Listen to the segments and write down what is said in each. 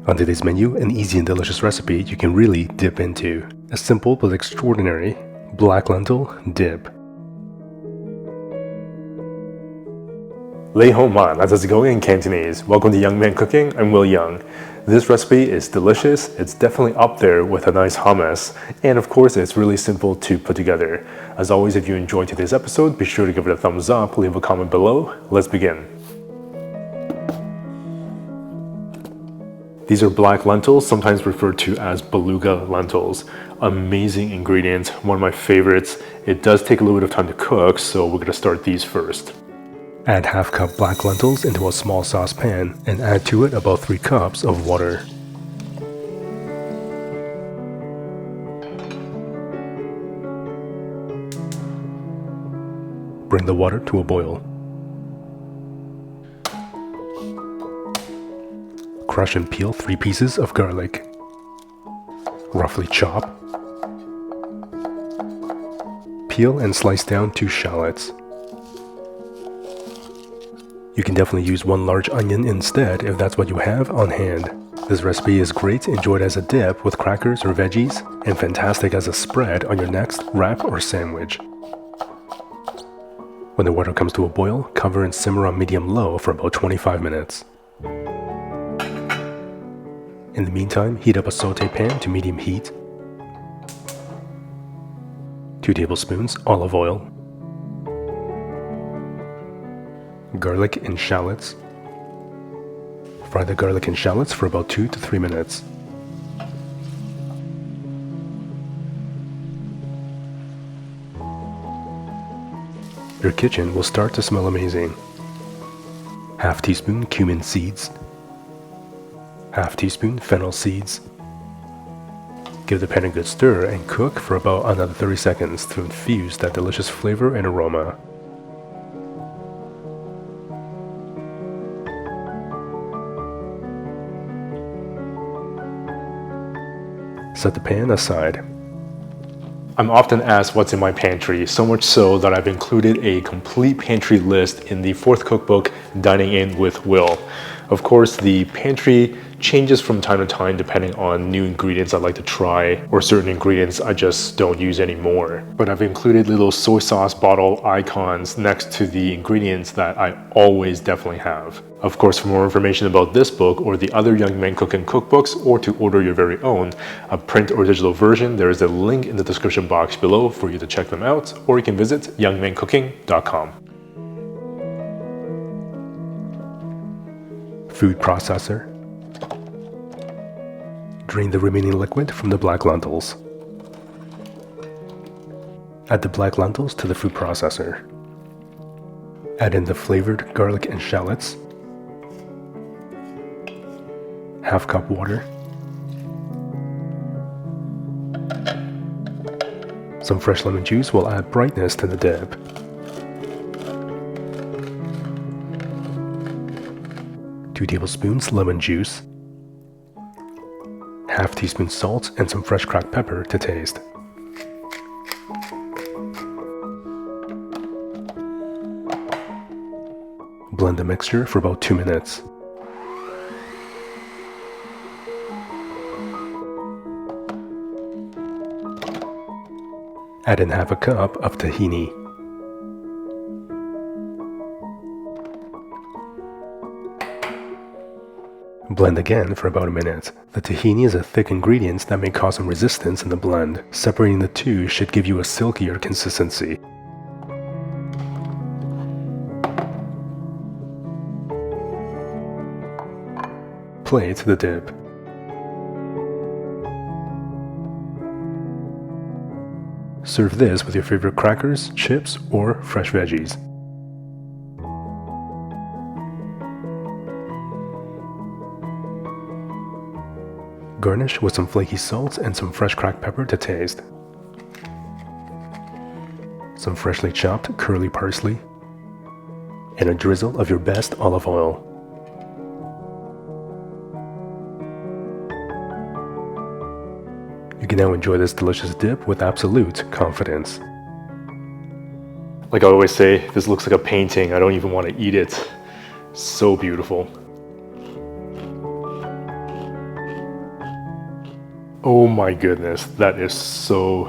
On today's menu, an easy and delicious recipe you can really dip into. A simple but extraordinary black lentil dip. HUMMUS, that's going in Cantonese. Welcome to Young Man Cooking, I'm Yeung. This recipe is delicious, it's definitely up there with a nice hummus, and of course it's really simple to put together. As always, if you enjoyed today's episode, be sure to give it a thumbs up, leave a comment below. Let's begin. These are black lentils, sometimes referred to as beluga lentils. Amazing ingredient, one of my favorites. It does take a little bit of time to cook, so we're going to start these first. Add half cup black lentils into a small saucepan and add to it about 3 cups of water. Bring the water to a boil. Crush and peel 3 pieces of garlic. Roughly chop. Peel and slice down 2 shallots. You can definitely use 1 large onion instead if that's what you have on hand. This recipe is great enjoyed as a dip with crackers or veggies, and fantastic as a spread on your next wrap or sandwich. When the water comes to a boil, cover and simmer on medium-low for about 25 minutes. In the meantime, heat up a sauté pan to medium heat. 2 tablespoons olive oil. Garlic and shallots. Fry the garlic and shallots for about 2 to 3 minutes. Your kitchen will start to smell amazing. Half teaspoon cumin seeds. Half teaspoon fennel seeds. Give the pan a good stir and cook for about another 30 seconds to infuse that delicious flavor and aroma. Set the pan aside. I'm often asked what's in my pantry, so much so that I've included a complete pantry list in the 4th cookbook, Dining In with Will. Of course, the pantry changes from time to time depending on new ingredients I'd like to try or certain ingredients I just don't use anymore. But I've included little soy sauce bottle icons next to the ingredients that I always definitely have. Of course, for more information about this book or the other Young Man Cooking cookbooks, or to order your very own, a print or digital version, there is a link in the description box below for you to check them out, or you can visit youngmancooking.com. Food processor. Drain the remaining liquid from the black lentils. Add the black lentils to the food processor. Add in the flavored garlic and shallots. Half cup water. Some fresh lemon juice will add brightness to the dip. Two tablespoons lemon juice. Half teaspoon salt and some fresh cracked pepper to taste. Blend the mixture for about 2 minutes. Add in half a cup of tahini. Blend again for about a minute. The tahini is a thick ingredient that may cause some resistance in the blend. Separating the two should give you a silkier consistency. Plate the dip. Serve this with your favorite crackers, chips, or fresh veggies. Garnish with some flaky salt and some fresh cracked pepper to taste. Some freshly chopped curly parsley, and a drizzle of your best olive oil. You can now enjoy this delicious dip with absolute confidence. Like I always say, this looks like a painting. I don't even want to eat it. So beautiful. Oh my goodness, that is so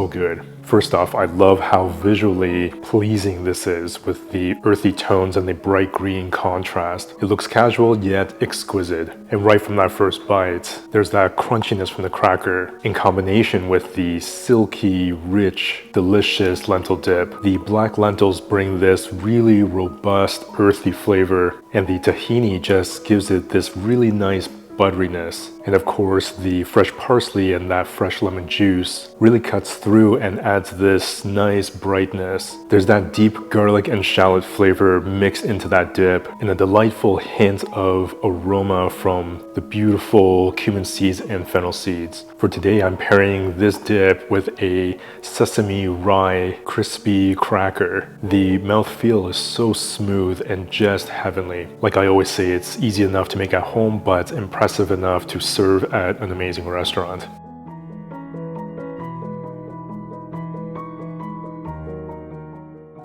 good. First off, I love how visually pleasing this is with the earthy tones and the bright green contrast. It looks casual yet exquisite. And right from that first bite, there's that crunchiness from the cracker in combination with the silky, rich, delicious lentil dip. The black lentils bring this really robust, earthy flavor, and the tahini just gives it this really nice butteriness. And of course, the fresh parsley and that fresh lemon juice really cuts through and adds this nice brightness. There's that deep garlic and shallot flavor mixed into that dip, and a delightful hint of aroma from the beautiful cumin seeds and fennel seeds. For today, I'm pairing this dip with a sesame rye crispy cracker. The mouthfeel is so smooth and just heavenly. Like I always say, it's easy enough to make at home, but impressive enough to serve at an amazing restaurant.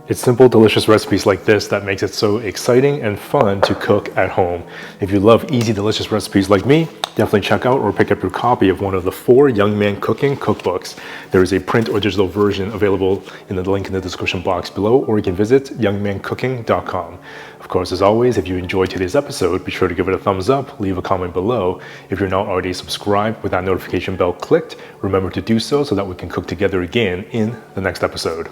It's simple, delicious recipes like this that makes it so exciting and fun to cook at home. If you love easy, delicious recipes like me, definitely check out or pick up your copy of one of the 4 Young Man cooking cookbooks. There is a print or digital version available in the link in the description box below, or you can visit youngmancooking.com. Of course, as always, if you enjoyed today's episode, be sure to give it a thumbs up, leave a comment below. If you're not already subscribed with that notification bell clicked, remember to do so that we can cook together again in the next episode.